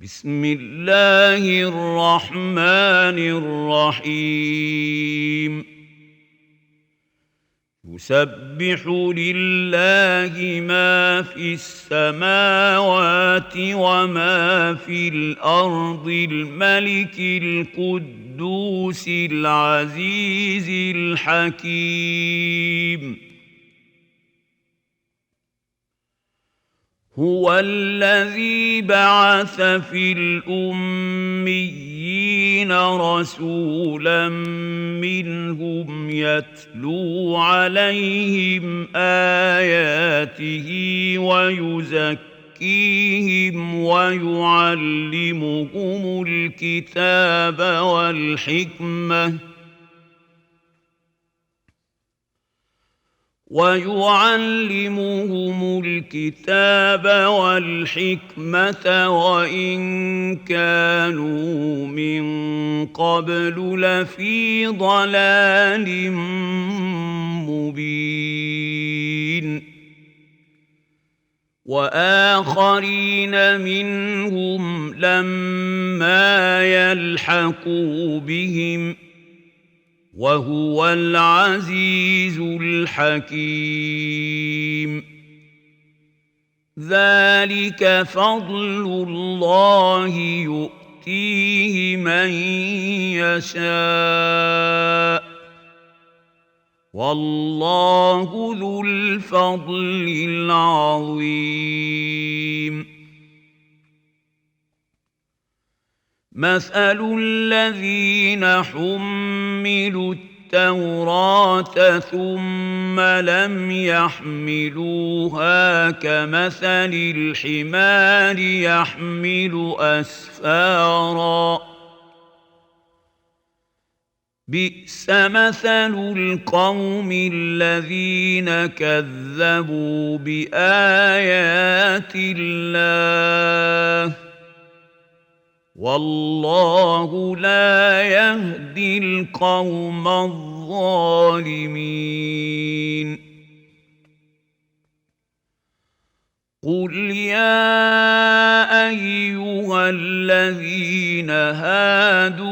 بسم الله الرحمن الرحيم يسبح لله ما في السماوات وما في الأرض الملك القدوس العزيز الحكيم هو الذي بعث في الأميين رسولا منهم يتلو عليهم آياته ويزكيهم ويعلمهم الكتاب والحكمة وإن كانوا من قبل لفي ضلال مبين وآخرين منهم لما يلحقوا بهم وهو العزيز الحكيم ذلك فضل الله يؤتيه من يشاء والله ذو الفضل العظيم مثل الذين حملوا التوراة ثم لم يحملوها كمثل الحمار يحمل أسفارا بئس مثل القوم الذين كذبوا بآيات الله والله لا يهدي القوم الظالمين قل يا أيها الذين هادوا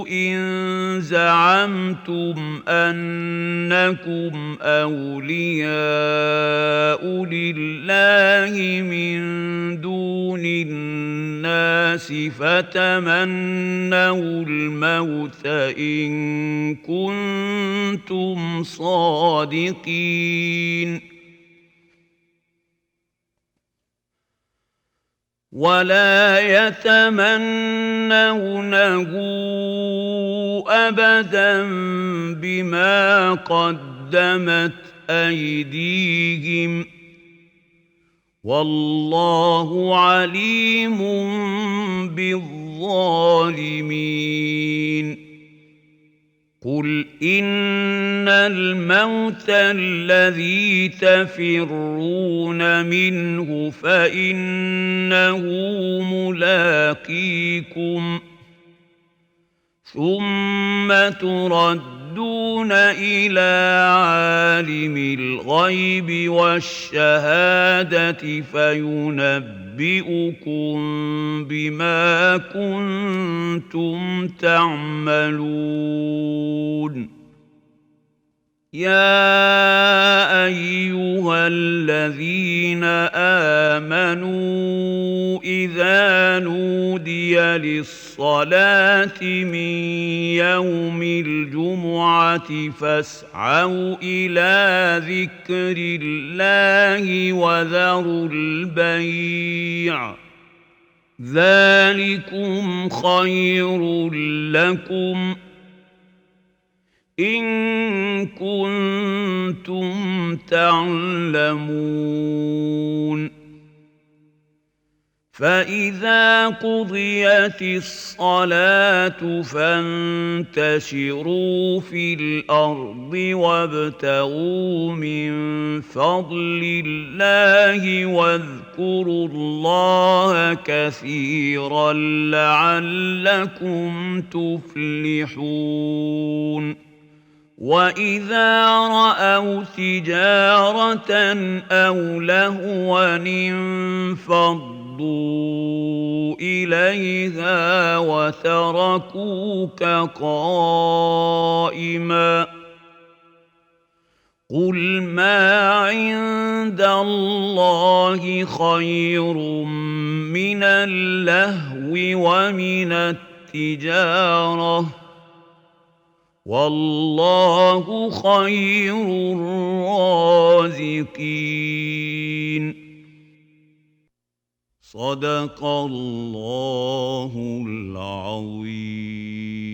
إن زعمتم أنكم أولياء لله من دون الناس فتمنوا الموت إن كنتم صادقين ولا يتمنونه أبدا بما قدمت أيديهم والله عليم بالظالمين قل إن الموت الذي تفرون منه فإنه ملاقيكم ثم تردون إلى عالم الغيب والشهادة فينبئكم بما كنتم تعملون يا أيها الذين آمنوا إذا نودي للصلاة من يوم الجمعة فاسعوا إلى ذكر الله وذروا البيع ذلكم خير لكم إن كنتم تعلمون فإذا قضيت الصلاة فانتشروا في الأرض وابتغوا من فضل الله واذكروا الله كثيرا لعلكم تفلحون وإذا رأوا تجارة أو لهوا انفضوا إليها وتركوك قائما قل ما عند الله خير من اللهو ومن التجارة والله خير الرازقين صدق الله العظيم.